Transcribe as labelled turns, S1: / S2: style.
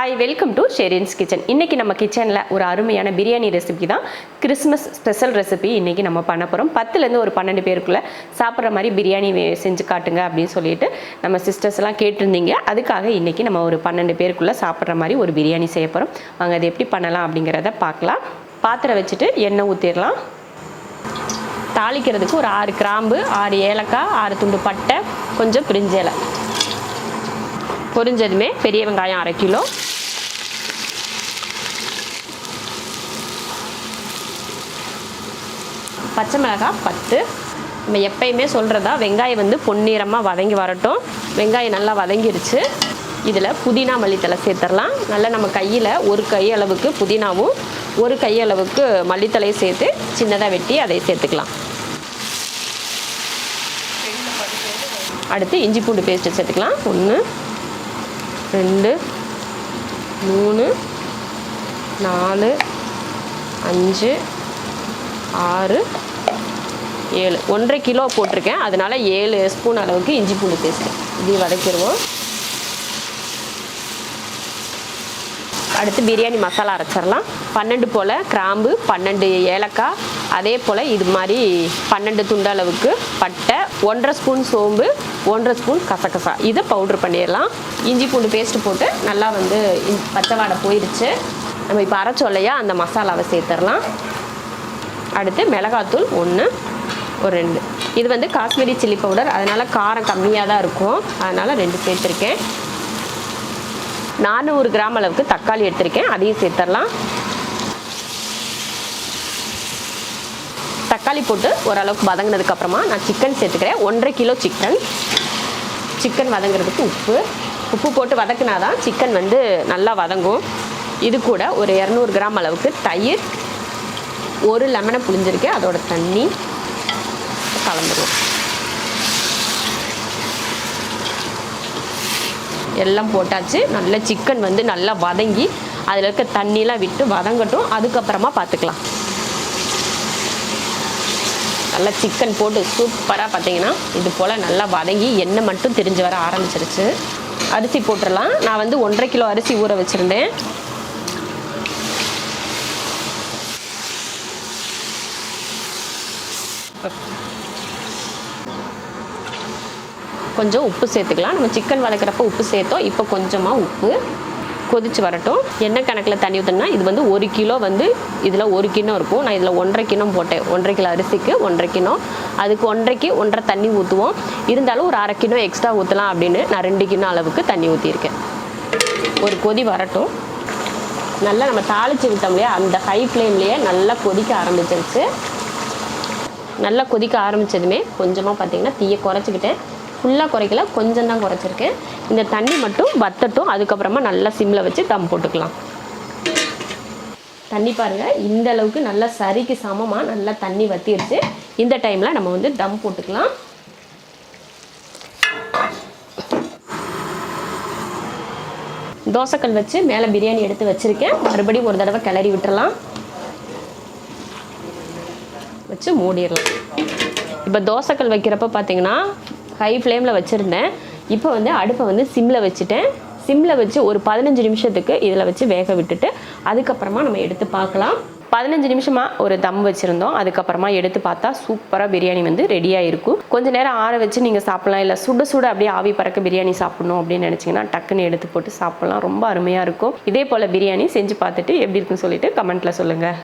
S1: Hi, welcome to Sherin's kitchen. இன்றைக்கி நம்ம கிச்சனில் ஒரு அருமையான பிரியாணி ரெசிபி தான், கிறிஸ்மஸ் ஸ்பெஷல் ரெசிபி இன்றைக்கி நம்ம பண்ண போகிறோம். 10லேருந்து ஒரு 12 பேருக்குள்ளே சாப்பிட்ற மாதிரி பிரியாணி செஞ்சு காட்டுங்க அப்படின்னு சொல்லிட்டு நம்ம சிஸ்டர்ஸ்லாம் கேட்டிருந்தீங்க. அதுக்காக இன்றைக்கி நம்ம ஒரு 12 பேருக்குள்ளே சாப்பிட்ற மாதிரி ஒரு பிரியாணி செய்ய போகிறோம். வாங்க அது எப்படி பண்ணலாம் அப்படிங்கிறத பார்க்கலாம். பாத்திரம் வச்சுட்டு எண்ணெய் ஊற்றிடலாம். தாளிக்கிறதுக்கு ஒரு 6 கிராம்பு, 6 ஏலக்காய், 6 துண்டு பட்டை, கொஞ்சம் பிரிஞ்ச இலை. பொரிஞ்சதுமே பெரிய வெங்காயம் 1/2 கிலோ, பச்சை மிளகாய் 10. நம்ம எப்பயுமே சொல்கிறதா, வெங்காயம் வந்து பொன்னிறமாக வதங்கி வரட்டும். வெங்காயம் நல்லா வதங்கிருச்சு. இதில் புதினா மல்லித்தலை சேர்த்துடலாம். நல்லா நம்ம கையில் ஒரு கை அளவுக்கு புதினாவும் ஒரு கை அளவுக்கு மல்லித்தலையும் சேர்த்து சின்னதாக வெட்டி அதை சேர்த்துக்கலாம். அடுத்து இஞ்சி பூண்டு பேஸ்ட்டு சேர்த்துக்கலாம். 1 2 3 4 5 6 7 1.5 கிலோ போட்டிருக்கேன். அதனால் 7 ஸ்பூன் அளவுக்கு இஞ்சி பூண்டு பேஸ்ட்டு இதையும் வதக்கிடுவோம். அடுத்து பிரியாணி மசாலா அரைச்சிடலாம். 12 போல் கிராம்பு, 12 ஏலக்காய், அதே போல் இது மாதிரி 12 துண்டு அளவுக்கு பட்டை, 1.5 ஸ்பூன் சோம்பு, 1.5 ஸ்பூன் கசகசா, இதை பவுட்ரு பண்ணிடலாம். இஞ்சி பூண்டு பேஸ்ட்டு போட்டு நல்லா வந்து பச்சை வாடை போயிடுச்சு. நம்ம இப்போ அரைச்சோம் இல்லையா, அந்த மசாலாவை சேர்த்துடலாம். அடுத்து மிளகாத்தூள் 1 ஒரு 2. இது வந்து காஷ்மீரி சில்லி பவுடர், அதனால் காரம் கம்மியாக தான் இருக்கும், அதனால் 2 சேர்த்துருக்கேன். 400 கிராம் அளவுக்கு தக்காளி எடுத்திருக்கேன், அதையும் சேர்த்துடலாம். தக்காளி போட்டு ஓரளவுக்கு வதங்கினதுக்கப்புறமா நான் சிக்கன் சேர்த்துக்கிறேன். 1.5 கிலோ சிக்கன் வதங்கிறதுக்கு உப்பு போட்டு வதக்குனாதான் சிக்கன் வந்து நல்லா வதங்கும். இது கூட ஒரு 200 கிராம் அளவுக்கு தயிர், ஒரு லெமனை புளிஞ்சிருக்கேன், அதோட தண்ணி கலந்துருவோம். எல்லாம் போட்டாச்சு. நல்ல சிக்கன் வந்து நல்லா வதங்கி அதில் இருக்க தண்ணியெலாம் விட்டு வதங்கட்டும், அதுக்கப்புறமா பார்த்துக்கலாம். நல்லா சிக்கன் போட்டு சூப்பராக பார்த்தீங்கன்னா இது போல் நல்லா வதங்கி எண்ணெய் மட்டும் திரிஞ்சு வர ஆரம்பிச்சிருச்சு. அரிசி போட்டுடலாம். நான் வந்து 1.5 கிலோ அரிசி ஊற வச்சுருந்தேன். கொஞ்சம் உப்பு சேர்த்துக்கலாம். நம்ம சிக்கன் வதக்கிறப்ப உப்பு சேர்த்தோம், இப்போ கொஞ்சமாக உப்பு. கொதிச்சு வரட்டும். என்ன கணக்கில் தண்ணி ஊற்றினா, இது வந்து 1 கிலோ வந்து இதில் 1 கிண்ணம் இருக்கும். நான் இதில் 1.5 கிண்ணம் போட்டேன். 1.5 கிலோ அரிசிக்கு 1.5 கிண்ணம். அதுக்கு 1.5க்கு 1.5 தண்ணி ஊற்றுவோம். இருந்தாலும் ஒரு 1/2 கிண்ணம் எக்ஸ்ட்ரா ஊற்றலாம் அப்படின்னு நான் 2 கிண்ணம் அளவுக்கு தண்ணி ஊற்றிருக்கேன். ஒரு கொதி வரட்டும். நல்லா நம்ம தாளித்து விட்டோம் இல்லையா, அந்த ஹை ஃப்ளேம்லேயே நல்லா கொதிக்க ஆரம்பிச்சிருச்சு. நல்லா கொதிக்க ஆரம்பித்ததுமே கொஞ்சமாக பார்த்திங்கன்னா தீயை குறைச்சிக்கிட்டேன். ஃபுல்லாக குறைக்கல, கொஞ்சம் தான் குறைச்சிருக்கேன். இந்த தண்ணி மட்டும் வத்தட்டும், அதுக்கப்புறமா நல்லா சிம்மில் வச்சு தம் போட்டுக்கலாம். தண்ணி பாருங்கள், இந்த அளவுக்கு நல்லா சரிக்கு சமமாக நல்லா தண்ணி வத்திடுச்சு. இந்த டைமில் நம்ம வந்து தம் போட்டுக்கலாம். தோசைக்கல் வச்சு மேலே பிரியாணி எடுத்து வச்சுருக்கேன். மறுபடியும் ஒரு தடவை கிளறி விட்டுறலாம், வச்சு மூடிடலாம். இப்போ தோசைக்கல் வைக்கிறப்ப பார்த்தீங்கன்னா ஹை ஃப்ளேமில் வச்சுருந்தேன். இப்போ வந்து அடுப்பை வந்து சிம்மில் வச்சுட்டேன். சிம்மில் வச்சு ஒரு 15 நிமிஷத்துக்கு இதில் வச்சு வேக விட்டுட்டு அதுக்கப்புறமா நம்ம எடுத்து பார்க்கலாம். 15 நிமிஷமாக ஒரு தம் வச்சுருந்தோம். அதுக்கப்புறமா எடுத்து பார்த்தா சூப்பராக பிரியாணி வந்து ரெடியாக இருக்கும். கொஞ்சம் நேரம் ஆற வச்சு நீங்கள் சாப்பிட்லாம். இல்லை சுட அப்படியே ஆவி பறக்க பிரியாணி சாப்பிட்ணும் அப்படின்னு நினச்சிங்கன்னா டக்குன்னு எடுத்து போட்டு சாப்பிட்லாம். ரொம்ப அருமையாக இருக்கும். இதே போல் பிரியாணி செஞ்சு பார்த்துட்டு எப்படி இருக்குன்னு சொல்லிட்டு கமெண்ட்டில் சொல்லுங்கள்.